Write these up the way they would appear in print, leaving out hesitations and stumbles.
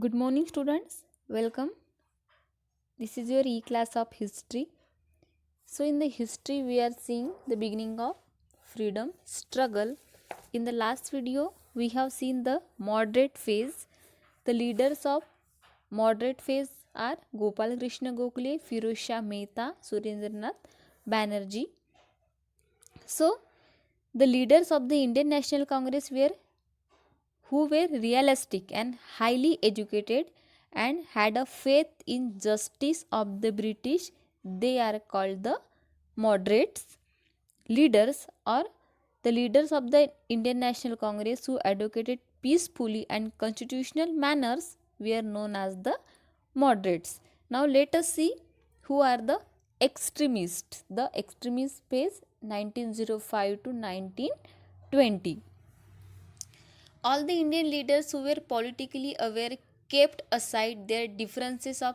Good morning, students. Welcome. This is your e class of history. So, in the history, we are seeing the beginning of freedom struggle. In the last video, we have seen the moderate phase. The leaders of moderate phase are Gopal Krishna Gokhale, Firoz Shah Mehta, Surendranath Banerjee. So, the leaders of the Indian National Congress were who were realistic and highly educated and had a faith in justice of the British. They are called the moderates. Leaders or the leaders of the Indian National Congress who advocated peacefully and constitutional manners were known as the moderates. Now let us see who are the extremists. The extremist phase 1905 to 1920. All the Indian leaders who were politically aware kept aside their differences of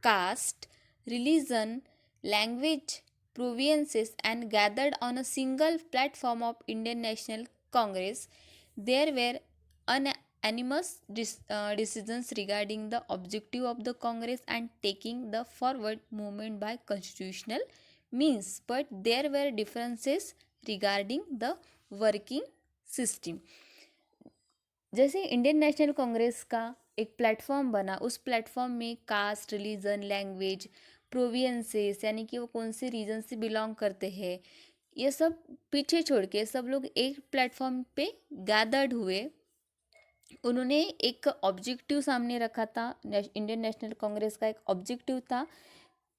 caste, religion, language, provinces and gathered on a single platform of Indian National Congress. There were unanimous decisions regarding the objective of the Congress and taking the forward movement by constitutional means, but there were differences regarding the working system. जैसे Indian national Congress का एक platform बना, उस platform में cast, religion, language, provinces यानी कि वो कौन से रीजन से बिलोंग करते हैं, ये सब पीछे छोड़ के सब लोग एक प्लेटफॉर्म पे गैदर्ड हुए। उन्होंने एक ऑब्जेक्टिव सामने रखा था। इंडियन नेशनल कांग्रेस का एक ऑब्जेक्टिव था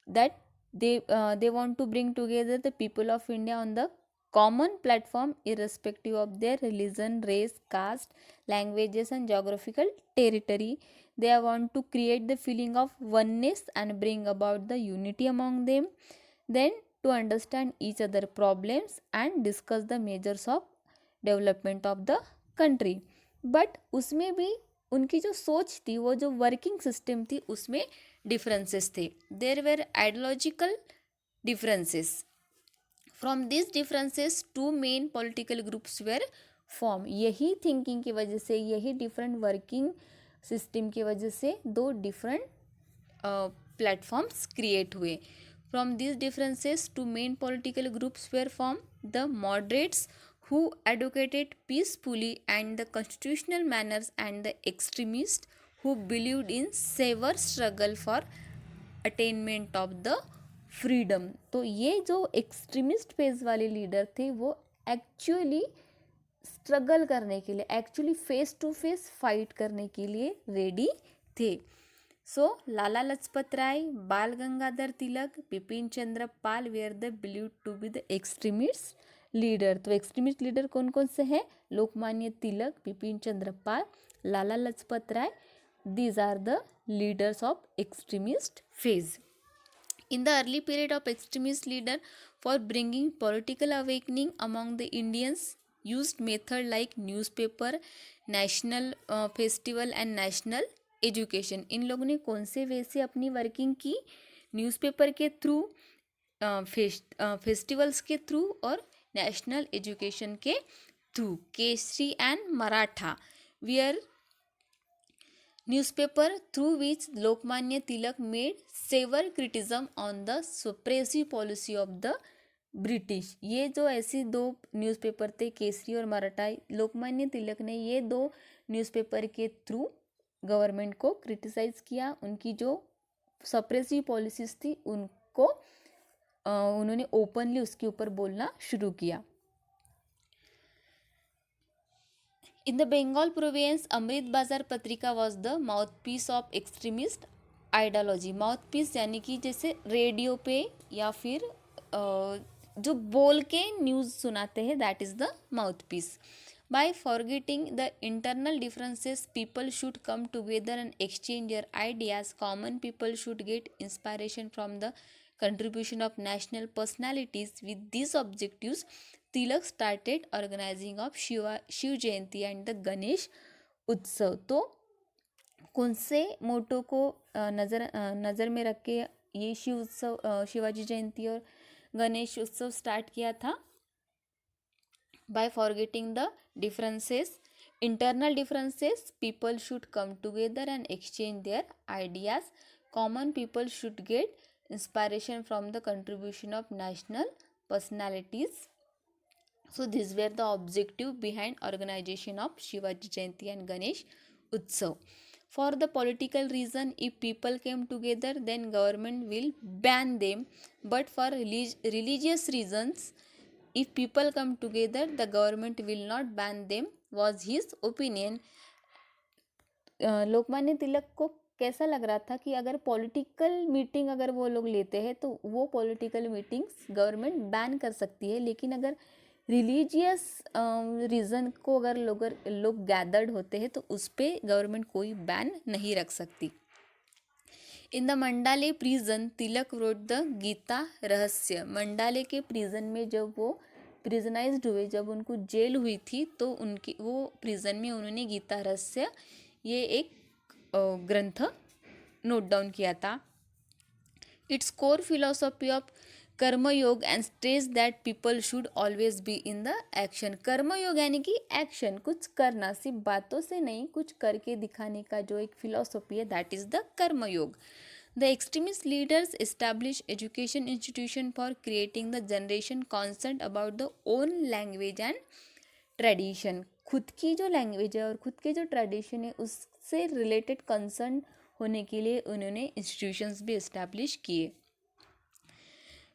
that they want to bring together the people of India on the common platform irrespective of their religion, race, caste, languages and geographical territory. They want to create the feeling of oneness and bring about the unity among them, then to understand each other problems and discuss the measures of development of the country. But उसमें भी उनकी जो सोच थी, वो जो working system थी, उसमें डिफरेंसेस थे। There were ideological differences. From this differences two main political groups were form. यही थिंकिंग की वजह से, यही डिफरेंट वर्किंग सिस्टम की वजह से दो डिफरेंट प्लेटफॉर्म्स क्रिएट हुए। From this differences two main political groups were form the moderates who advocated peacefully and the constitutional manners and the extremists who believed in severe struggle for attainment of the freedom। तो ये जो extremist phase वाले leader थे वो actually struggle करने के लिए, actually face to face fight करने के लिए रेडी थे। सो लाला Lajpat Rai, Bal Gangadhar Tilak, Bipin Chandra Pal were the believe to be the extremist leader. तो एक्सट्रीमिस्ट लीडर कौन कौन से हैं? Lokmanya Tilak, Bipin Chandra Pal, Lala Lajpat Rai. These are the leaders of extremist phase. In the early period of extremist leader for bringing political awakening among the Indians used method like newspaper, national festival and national education. इन लोगों ने कौन से वे से अपनी वर्किंग की? Newspaper के through, festivals के थ्रू और नेशनल एजुकेशन के through. Kesari and Maratha wear newspaper through which Lokmanya Tilak made severe criticism on the suppressive policy of the British. ये जो ऐसी दो न्यूज़पेपर थे, केसरी और मराठा, लोकमान्य तिलक ने ये दो न्यूज़पेपर के थ्रू गवर्नमेंट को क्रिटिसाइज किया। उनकी जो सप्रेसिव पॉलिसीज थी उनको उन्होंने ओपनली उसके ऊपर बोलना शुरू किया। In the Bengal province, Amrit Bazar पत्रिका was the mouthpiece of extremist ideology। Mouthpiece यानी कि जैसे रेडियो पे या फिर जो बोल के न्यूज़ सुनाते हैं, that is the mouthpiece. By forgetting the internal differences, people should come together and exchange their ideas. Common people should get inspiration from the contribution of national personalities. With these objectives, Tilak started organizing of Shiv Jayanti and the Ganesh Utsav. तो कौन से मोटो को नज़र में रख के ये शिव उत्सव, शिवाजी जयंती और गणेश उत्सव स्टार्ट किया था? By forgetting the differences, Internal differences, people should come together and exchange their ideas. Common people should get inspiration from the contribution of national personalities. So these were the objective behind organization of Shivaji Jayanti and Ganesh Utsav. For the political reason, if people came together, then government will ban them. But for religious reasons, if people come together, the government will not ban them, was his opinion. Lokmanya Tilak को कैसा लग रहा था कि अगर political meeting अगर वो लोग लेते हैं तो वो पॉलिटिकल मीटिंग्स गवर्नमेंट बैन कर सकती है, लेकिन अगर रिलीजियस रीज़न को अगर लोग गैदर्ड होते हैं तो उस पर गवर्नमेंट कोई बैन नहीं रख सकती. In the Mandalay prison Tilak wrote the Gita Rahasya. Mandalay के प्रिजन में जब वो प्रिजनाइज्ड हुए, जब उनको जेल हुई थी, तो उनकी वो प्रिजन में उन्होंने गीता रहस्य ये एक ग्रंथ नोट डाउन किया था. इट्स कोर फिलोसॉफी ऑफ कर्मयोग and stress that people should always be in the action. कर्मयोग यानी कि एक्शन, कुछ करना, सिर्फ बातों से नहीं, कुछ करके दिखाने का जो एक फिलोसॉफी है, दैट इज द कर्मयोग. The extremist leaders establish education institution for creating the generation concern about the own language and tradition. खुद की जो लैंग्वेज है और खुद के जो ट्रेडिशन है उससे रिलेटेड कंसर्न होने के लिए उन्होंने इंस्टीट्यूशंस भी एस्टैब्लिश किए.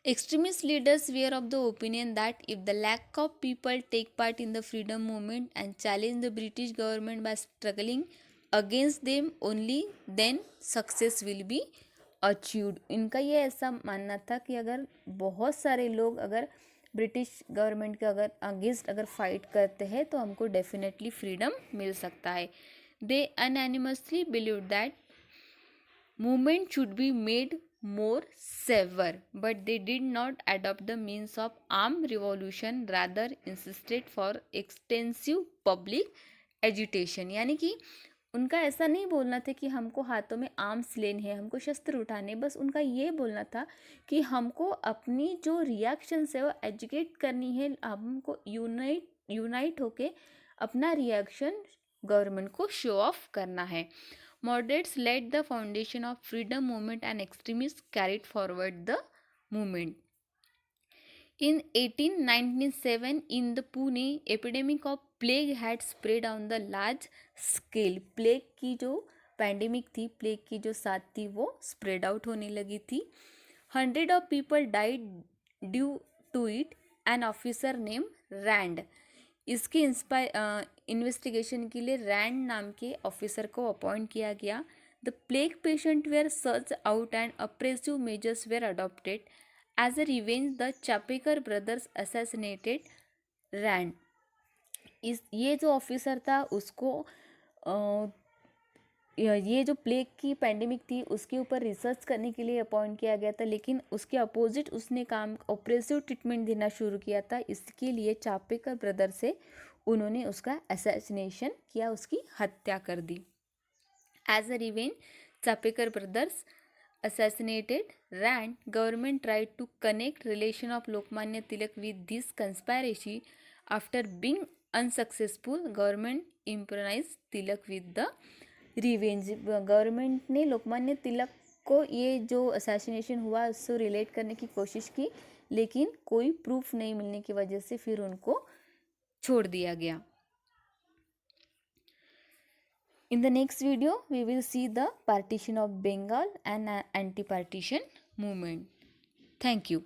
Extremist leaders were of the opinion that if the lakh of people take part in the freedom movement and challenge the British government by struggling against them, only then success will be achieved. इनका ये ऐसा मानना था कि अगर बहुत सारे लोग अगर ब्रिटिश गवर्नमेंट के अगर अगेंस्ट अगर फाइट करते हैं तो हमको डेफिनेटली फ्रीडम मिल सकता है. They unanimously believed that movement should be made more severe, but they did not adopt the means of armed revolution, rather insisted for extensive public agitation. यानी कि उनका ऐसा नहीं बोलना था कि हमको हाथों में आर्म्स लेने हैं, हमको शस्त्र उठाने, बस उनका ये बोलना था कि हमको अपनी जो रिएक्शंस है वो एजुकेट करनी है, हमको यूनाइट होके अपना रिएक्शन गवर्नमेंट को शो ऑफ करना है. Moderates laid the foundation of freedom movement and extremists carried forward the movement. In 1897, in the Pune, epidemic of plague had spread on the large scale. Plague की जो pandemic थी, plague की जो साथ थी, वो स्प्रेड आउट होने लगी थी. 100 of people died due to it. An officer named Rand. इसकी इन्वेस्टिगेशन के लिए रैंड नाम के ऑफिसर को अपॉइंट किया गया. The plague patient were search out and oppressive measures were adopted. As a revenge the Chapekar brothers assassinated Rand. ये जो ऑफिसर था उसको ये जो प्लेग की पैंडेमिक थी उसके ऊपर रिसर्च करने के लिए अपॉइंट किया गया था, लेकिन उसके अपोजिट उसने काम ऑपरेसिव ट्रीटमेंट देना शुरू किया था. इसके लिए चापेकर ब्रदर से उन्होंने उसका असैसिनेशन किया, उसकी हत्या कर दी. As a revenge Chapekar brothers assassinated Rand. Government tried to connect relation of Lokmanya Tilak with this conspiracy. After being unsuccessful, government improvised Tilak with the revenge. Government ने लोकमान्य तिलक को ये जो असैसिनेशन हुआ उससे रिलेट करने की कोशिश की, लेकिन कोई प्रूफ नहीं मिलने की वजह से फिर उनको छोड़ दिया गया. In the next video, we will see the partition of Bengal and anti-partition movement. Thank you.